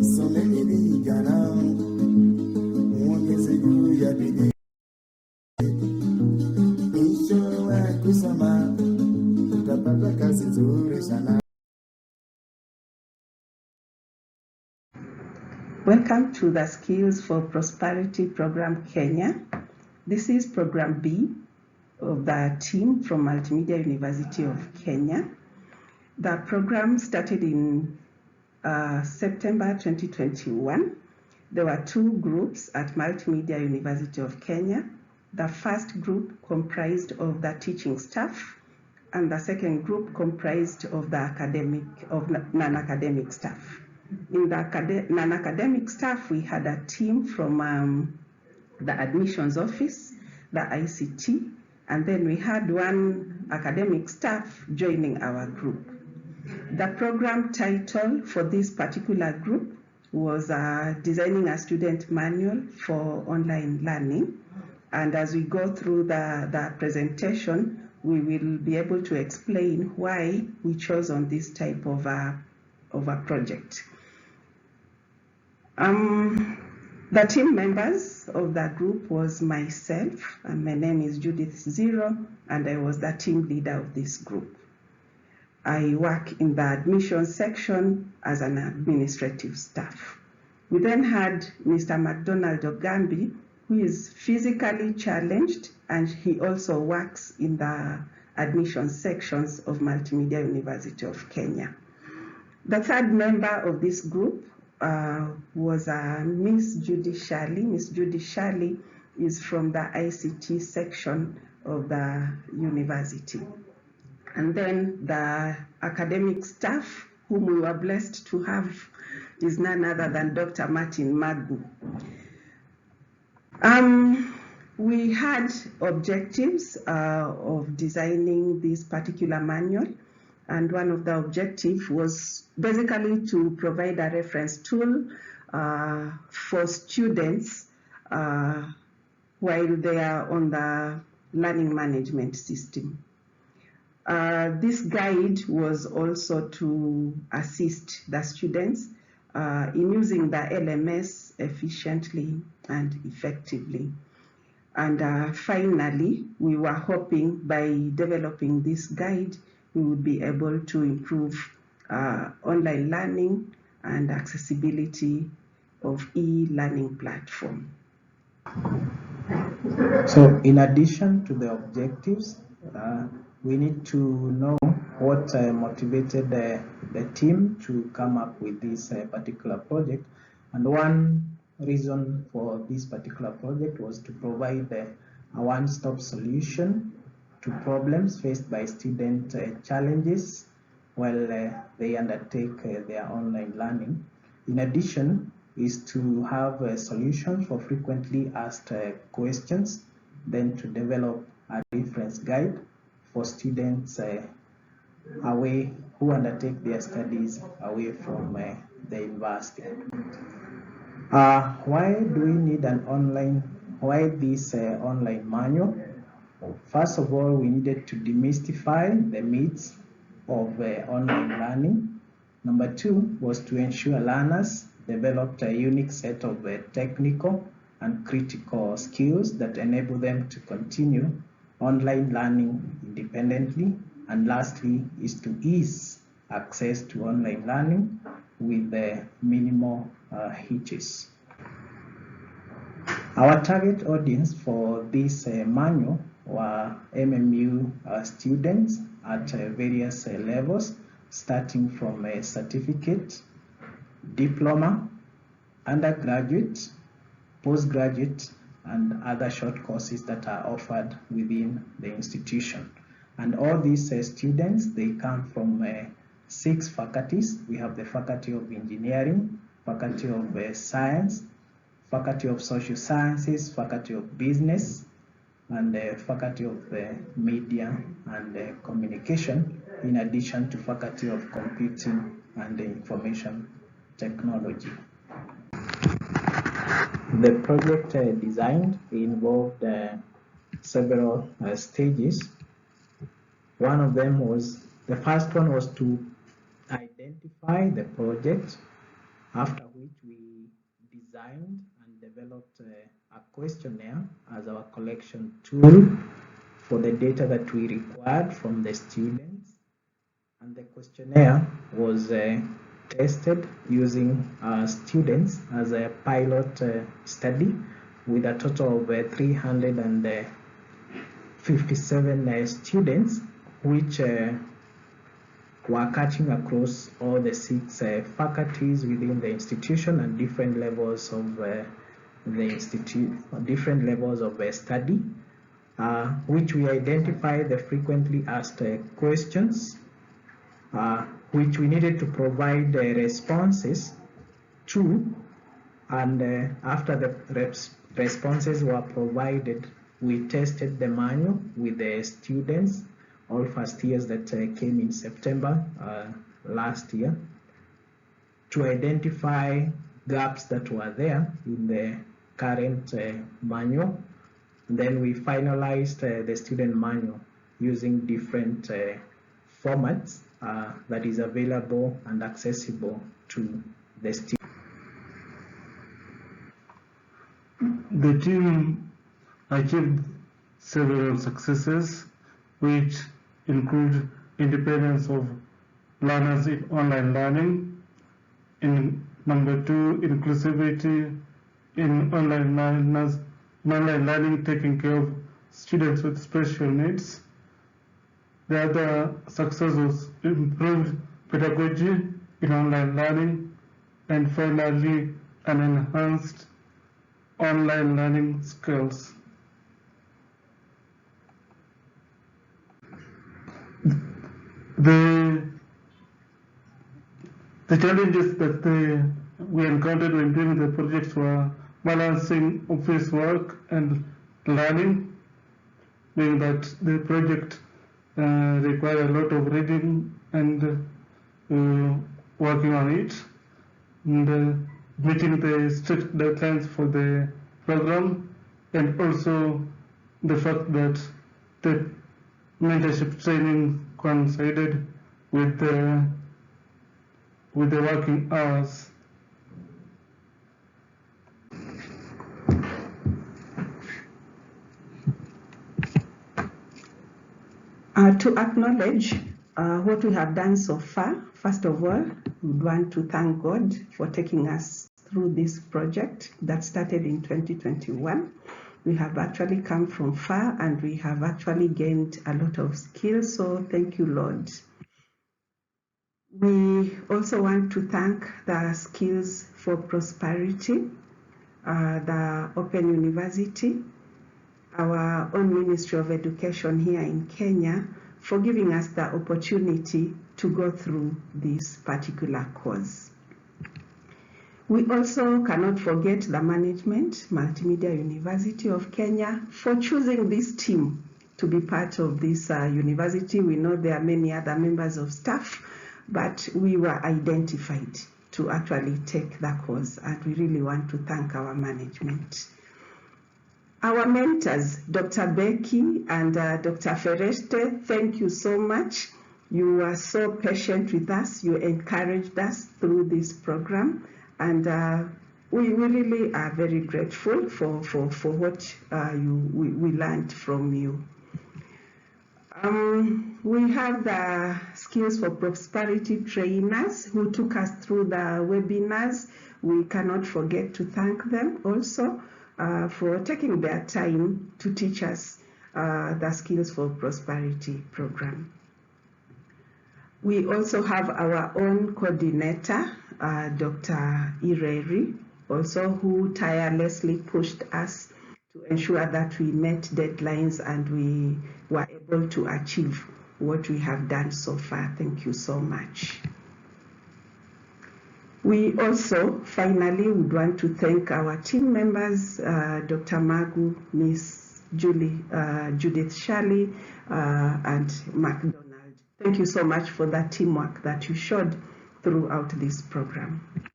Someni vijana muongeze juu ya bidii, mwisho wa kusoma utapata kazi nzuri sana. Welcome to the Skills for Prosperity Program Kenya. This is Program B of the team from Multimedia University of Kenya. The program started in September 2021. There were two groups at Multimedia University of Kenya. The first group comprised of the teaching staff, and the second group comprised of the non-academic staff. In the non-academic staff, we had a team from the admissions office, the ICT, and then we had one academic staff joining our group. The program title for this particular group was Designing a Student Manual for Online Learning. And as we go through the presentation, we will be able to explain why we chose on this type of a project. The team members of the group was myself, and my name is Judith Zero, and I was the team leader of this group. I work in the admissions section as an administrative staff. We then had Mr. McDonald Ogambi, who is physically challenged, and he also works in the admissions sections of Multimedia University of Kenya. The third member of this group was Miss Judy Shirley. Miss Judy Shirley is from the ICT section of the university. And then the academic staff, whom we were blessed to have, is none other than Dr. Martin Magu. We had objectives of designing this particular manual, and one of the objectives was basically to provide a reference tool for students while they are on the learning management system. This guide was also to assist the students in using the LMS efficiently and effectively. And finally, we were hoping by developing this guide, we would be able to improve online learning and accessibility of e-learning platform. So in addition to the objectives, we need to know what motivated the team to come up with this particular project. And one reason for this particular project was to provide a one-stop solution to problems faced by student challenges while they undertake their online learning. In addition, is to have a solution for frequently asked questions, then to develop a reference guide for students away who undertake their studies away from the university. Why do we need an online? Why this online manual? First of all, we needed to demystify the myths of online learning. Number two was to ensure learners developed a unique set of technical and critical skills that enable them to continue online learning independently. And lastly is to ease access to online learning with minimal hitches. Our target audience for this manual were MMU students at various levels, starting from a certificate, diploma, undergraduate, postgraduate, and other short courses that are offered within the institution. And all these students, they come from 6 faculties. We have the Faculty of Engineering, Faculty of Science, Faculty of Social Sciences, Faculty of Business, and the Faculty of Media and Communication, in addition to Faculty of Computing and Information Technology. The project design involved several stages. One of them was, the first one was to identify the project, after which we designed and developed a questionnaire as our collection tool for the data that we required from the students. And the questionnaire was tested using students as a pilot study with a total of 357 students, which were cutting across all the 6 faculties within the institution and different levels of different levels of study, which we identify the frequently asked questions, which we needed to provide responses to, and after the responses were provided, we tested the manual with the students, all first years that came in September last year, to identify gaps that were there in the current manual. Then we finalized the student manual using different formats that is available and accessible to the students. The team achieved several successes, which include independence of learners in online learning, in number 2, inclusivity in online learning, taking care of students with special needs. The other success was improved pedagogy in online learning, and finally an enhanced online learning skills. The challenges that we encountered when doing the projects were balancing office work and learning, meaning that the project required a lot of reading and working on it, and meeting the strict deadlines for the program, and also the fact that the mentorship training coincided with the working hours. To acknowledge what we have done so far, first of all, we want to thank God for taking us through this project that started in 2021. We have actually come from far and we have actually gained a lot of skills, so thank you, Lord. We also want to thank the Skills for Prosperity, the Open University, our own Ministry of Education here in Kenya, for giving us the opportunity to go through this particular course. We also cannot forget the management, Multimedia University of Kenya, for choosing this team to be part of this university. We know there are many other members of staff, but we were identified to actually take the course, and we really want to thank our management. Our mentors, Dr. Becky and Dr. Fereste, thank you so much. You were so patient with us. You encouraged us through this program, and we really are very grateful for what we learned from you. We have the Skills for Prosperity trainers who took us through the webinars. We cannot forget to thank them also for taking their time to teach us the Skills for Prosperity program. We also have our own coordinator, Dr. Ireri, also who tirelessly pushed us to ensure that we met deadlines and we were able to achieve what we have done so far. Thank you so much. We also finally would want to thank our team members, Dr. Magu, Miss Judith Shirley, and MacDonald. Thank you so much for that teamwork that you showed throughout this program.